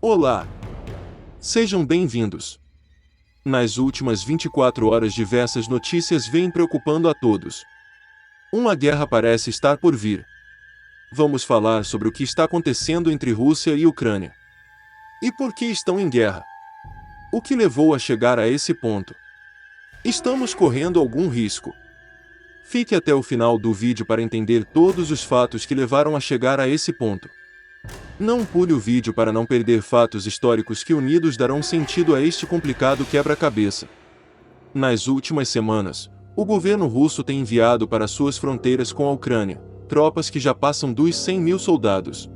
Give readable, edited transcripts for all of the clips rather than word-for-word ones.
Olá! Sejam bem-vindos. Nas últimas 24 horas diversas notícias vêm preocupando a todos. Uma guerra parece estar por vir. Vamos falar sobre o que está acontecendo entre Rússia e Ucrânia. E por que estão em guerra? O que levou a chegar a esse ponto? Estamos correndo algum risco? Fique até o final do vídeo para entender todos os fatos que levaram a chegar a esse ponto. Não pule o vídeo para não perder fatos históricos que unidos darão sentido a este complicado quebra-cabeça. Nas últimas semanas, o governo russo tem enviado para suas fronteiras com a Ucrânia tropas que já passam dos 100 mil soldados.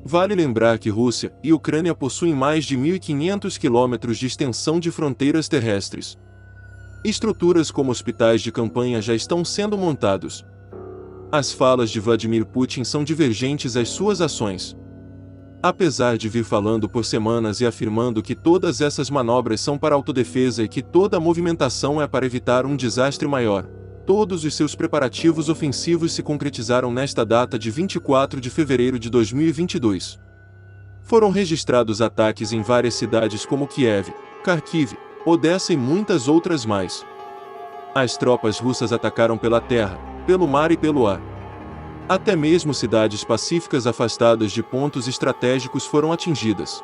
Vale lembrar que Rússia e Ucrânia possuem mais de 1.500 quilômetros de extensão de fronteiras terrestres. Estruturas como hospitais de campanha já estão sendo montados. As falas de Vladimir Putin são divergentes às suas ações. Apesar de vir falando por semanas e afirmando que todas essas manobras são para autodefesa e que toda a movimentação é para evitar um desastre maior, todos os seus preparativos ofensivos se concretizaram nesta data de 24 de fevereiro de 2022. Foram registrados ataques em várias cidades como Kiev, Kharkiv, Odessa e muitas outras mais. As tropas russas atacaram pela terra, pelo mar e pelo ar. Até mesmo cidades pacíficas afastadas de pontos estratégicos foram atingidas.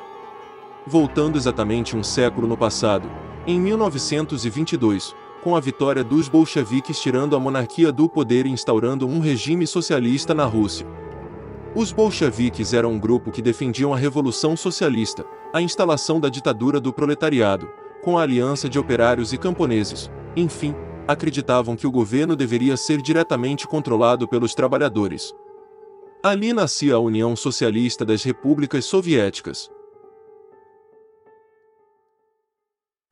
Voltando exatamente um século no passado, em 1922, com a vitória dos bolcheviques tirando a monarquia do poder e instaurando um regime socialista na Rússia. Os bolcheviques eram um grupo que defendiam a revolução socialista, a instalação da ditadura do proletariado, com a aliança de operários e camponeses. Enfim, acreditavam que o governo deveria ser diretamente controlado pelos trabalhadores. Ali nascia a União Socialista das Repúblicas Soviéticas.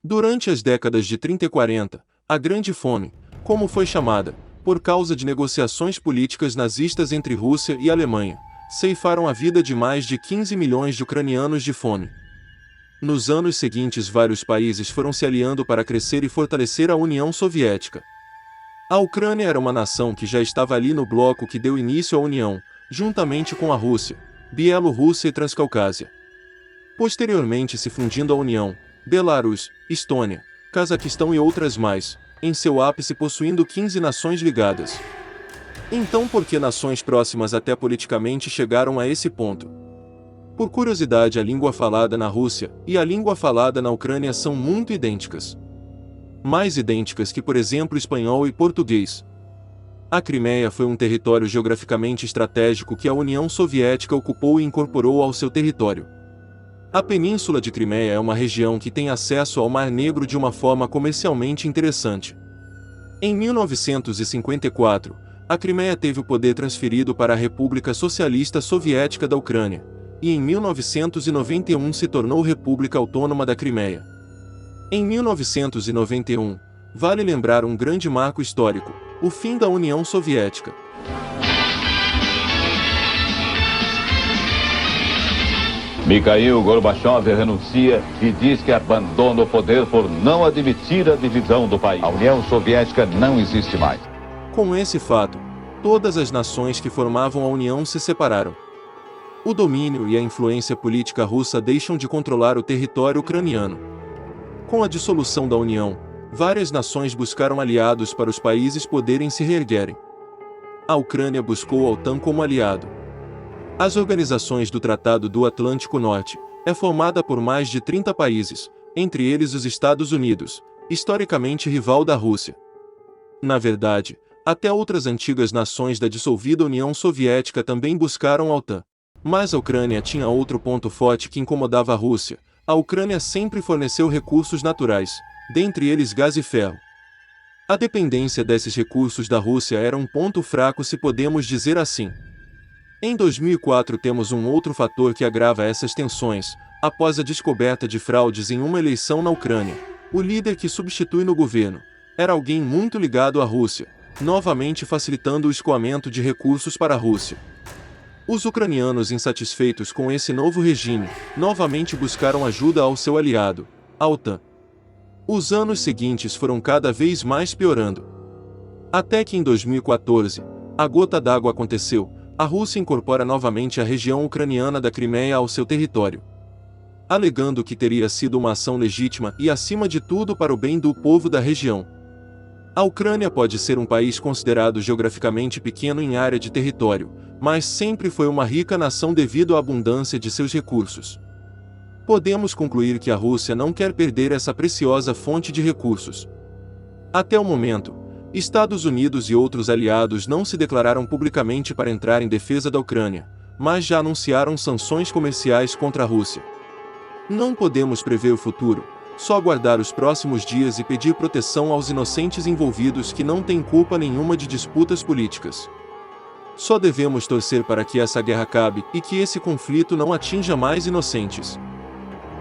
Durante as décadas de 30 e 40, a Grande Fome, como foi chamada, por causa de negociações políticas nazistas entre Rússia e Alemanha, ceifaram a vida de mais de 15 milhões de ucranianos de fome. Nos anos seguintes, vários países foram se aliando para crescer e fortalecer a União Soviética. A Ucrânia era uma nação que já estava ali no bloco que deu início à União, juntamente com a Rússia, Bielorrússia e Transcaucásia. Posteriormente se fundindo à União, Belarus, Estônia, Cazaquistão e outras mais, em seu ápice possuindo 15 nações ligadas. Então por que nações próximas até politicamente chegaram a esse ponto? Por curiosidade, a língua falada na Rússia e a língua falada na Ucrânia são muito idênticas. Mais idênticas que, por exemplo, espanhol e português. A Crimeia foi um território geograficamente estratégico que a União Soviética ocupou e incorporou ao seu território. A Península de Crimeia é uma região que tem acesso ao Mar Negro de uma forma comercialmente interessante. Em 1954, a Crimeia teve o poder transferido para a República Socialista Soviética da Ucrânia, e em 1991 se tornou República Autônoma da Crimeia. Em 1991, vale lembrar um grande marco histórico, o fim da União Soviética. Mikhail Gorbachev renuncia e diz que abandona o poder por não admitir a divisão do país. A União Soviética não existe mais. Com esse fato, todas as nações que formavam a União se separaram. O domínio e a influência política russa deixam de controlar o território ucraniano. Com a dissolução da União, várias nações buscaram aliados para os países poderem se reerguerem. A Ucrânia buscou a OTAN como aliado. As organizações do Tratado do Atlântico Norte é formada por mais de 30 países, entre eles os Estados Unidos, historicamente rival da Rússia. Na verdade, até outras antigas nações da dissolvida União Soviética também buscaram a OTAN. Mas a Ucrânia tinha outro ponto forte que incomodava a Rússia. A Ucrânia sempre forneceu recursos naturais, dentre eles gás e ferro. A dependência desses recursos da Rússia era um ponto fraco, se podemos dizer assim. Em 2004 temos um outro fator que agrava essas tensões, após a descoberta de fraudes em uma eleição na Ucrânia. O líder que substitui no governo era alguém muito ligado à Rússia, novamente facilitando o escoamento de recursos para a Rússia. Os ucranianos, insatisfeitos com esse novo regime, novamente buscaram ajuda ao seu aliado, a OTAN. Os anos seguintes foram cada vez mais piorando. Até que em 2014, a gota d'água aconteceu, a Rússia incorpora novamente a região ucraniana da Crimeia ao seu território. alegando que teria sido uma ação legítima e, acima de tudo, para o bem do povo da região. A Ucrânia pode ser um país considerado geograficamente pequeno em área de território, mas sempre foi uma rica nação devido à abundância de seus recursos. Podemos concluir que a Rússia não quer perder essa preciosa fonte de recursos. Até o momento, Estados Unidos e outros aliados não se declararam publicamente para entrar em defesa da Ucrânia, mas já anunciaram sanções comerciais contra a Rússia. Não podemos prever o futuro, só aguardar os próximos dias e pedir proteção aos inocentes envolvidos que não têm culpa nenhuma de disputas políticas. Só devemos torcer para que essa guerra acabe e que esse conflito não atinja mais inocentes.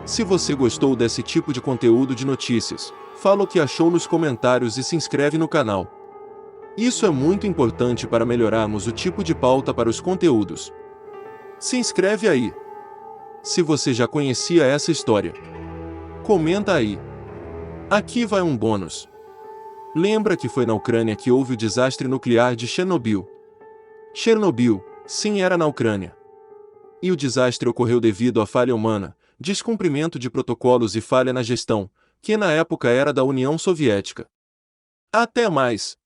Se você gostou desse tipo de conteúdo de notícias, fala o que achou nos comentários e se inscreve no canal. Isso é muito importante para melhorarmos o tipo de pauta para os conteúdos. Se inscreve aí. Se você já conhecia essa história, comenta aí. Aqui vai um bônus. Lembra que foi na Ucrânia que houve o desastre nuclear de Chernobyl? Chernobyl, sim, era na Ucrânia. E o desastre ocorreu devido à falha humana, descumprimento de protocolos e falha na gestão, que na época era da União Soviética. Até mais!